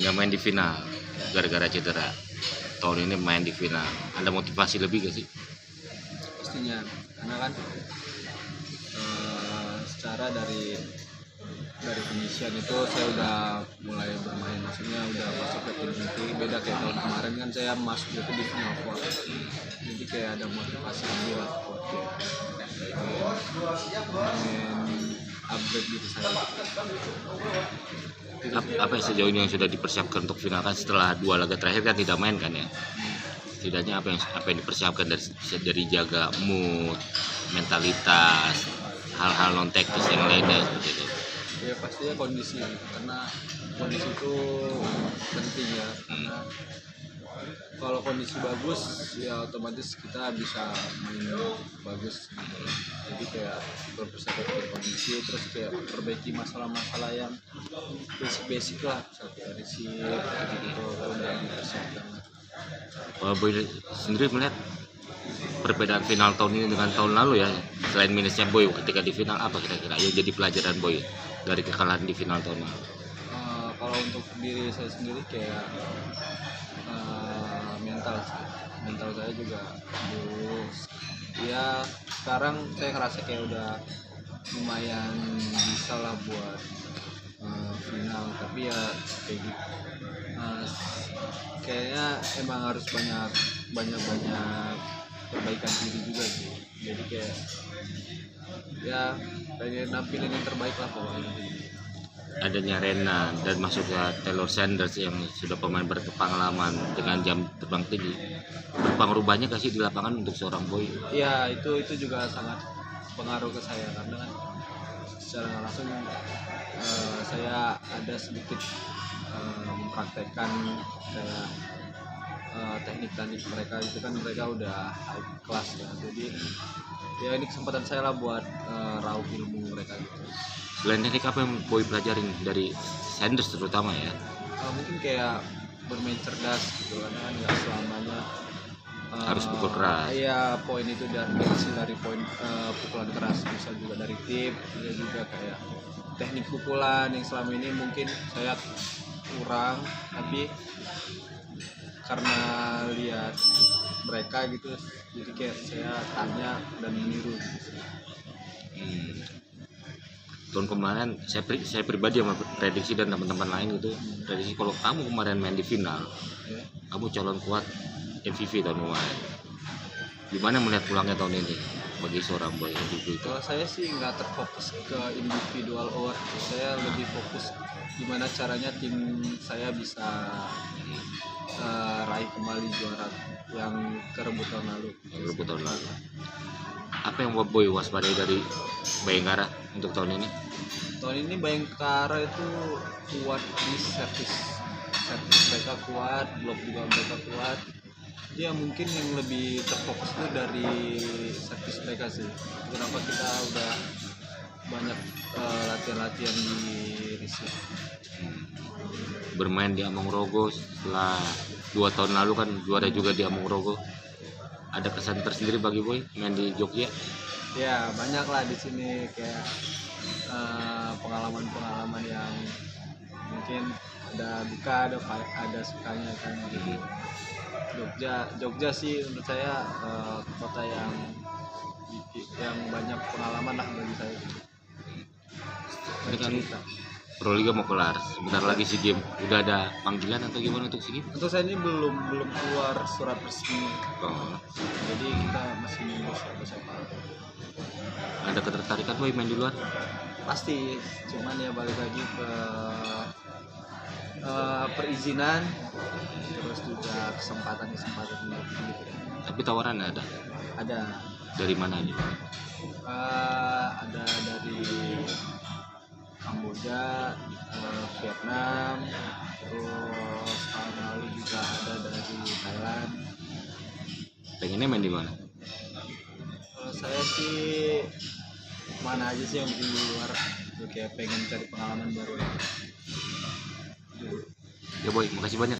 nggak main di final gara-gara cedera. Tahun ini main di final. Ada motivasi lebih gak sih? Pastinya, karena kan secara dari penyisian itu saya udah mulai bermain, maksudnya udah masuk ke tim inti. Beda kayak tahun kemarin kan saya masuk itu di final four, jadi kayak ada motivasi lebih lah buat kayak pengen upgrade gitu saya. Apa yang sejauh ini yang sudah dipersiapkan untuk final, kan setelah 2 laga terakhir kan tidak main kan ya? Setidaknya apa yang dipersiapkan dari jaga mood, mentalitas, hal-hal non teknis yang lainnya seperti itu. Ya pastinya kondisi, karena kondisi itu penting ya, karena kalau kondisi bagus ya otomatis kita bisa main bagus gitu. Jadi kayak berpersiapan kondisi, terus kayak perbaiki masalah-masalah yang basic lah, misalnya dari gitu udah dipersiapkan. Kalau Boy sendiri melihat perbedaan final tahun ini dengan tahun lalu ya, selain minusnya Boy ketika di final, apa kira-kira yang jadi pelajaran Boy dari kekalahan di final tahun lalu? Kalau untuk diri saya sendiri kayak mental saya juga dulu ya, sekarang saya ngerasa kayak udah lumayan bisa lah buat final, tapi ya kayak gitu. Kayaknya emang harus banyak perbaikan diri juga sih, jadi kayak ya pengen nampilin yang terbaik lah pokoknya. Adanya Rena dan masuknya Taylor Sanders yang sudah pemain berpengalaman dengan jam terbang tinggi, berpengaruhnya kasih di lapangan untuk seorang Boy? Ya itu juga sangat pengaruh ke saya, karena kan secara langsung saya ada sedikit mempraktekkan kayak teknik-teknik mereka itu kan, mereka udah high class ya, jadi ya ini kesempatan saya lah buat raup ilmu mereka gitu. Selain teknik, apa yang Boy pelajarin dari Sanders terutama ya? Mungkin kayak bermain cerdas gitu, karena kan nggak selamanya Harus pukul keras. Iya, poin itu dari poin pukulan keras, bisa juga dari tip, bisa juga kayak teknik pukulan yang selama ini mungkin saya kurang, tapi karena lihat mereka gitu, jadi kayak saya tanya dan meniru gitu. Tahun kemarin saya pribadi sama prediksi dan teman-teman lain gitu, prediksi kalau kamu kemarin main di final, Ya. kamu calon kuat MVP tahun kemarin. Gimana melihat pulangnya tahun ini bagi seorang Boy MVP itu? Kalau saya sih nggak terfokus ke individual award, saya lebih fokus gimana caranya tim saya bisa raih kembali juara yang kerebut tahun lalu. Apa yang buat Boy waspadai dari Bayangkara untuk tahun ini? Tahun ini Bayangkara itu kuat di servis mereka kuat, blok juga mereka kuat. Ya mungkin yang lebih terfokus itu dari servis mereka sih. Kenapa kita udah banyak latihan-latihan di receive. Bermain di Amongrogo setelah 2 tahun lalu kan juara juga di Amongrogo. Ada kesan tersendiri bagi Boy main di Jogja? Ya banyak lah di sini, kayak pengalaman yang mungkin ada duka, ada sukanya kan. Jadi Jogja sih menurut saya kota yang banyak pengalaman lah bagi saya. Ini kan Proliga mau kelar, sebentar lagi SEA Games. Udah ada panggilan atau gimana untuk SEA Games? Untuk saya ini belum keluar surat resmi. Jadi kita masih nunggu siapa. Ada ketertarikan Boy main di luar? Pasti, cuman ya balik lagi ke perizinan, terus juga kesempatan gitu. Tapi tawaran ada? Ada. Dari mana aja? Ada dari Kamboja, Vietnam, terus tahun lalu juga ada dari Thailand. Pengennya main di mana? Kalau saya sih mana aja sih yang di luar, kayak pengen cari pengalaman baru. Ya Boy, makasih banyak.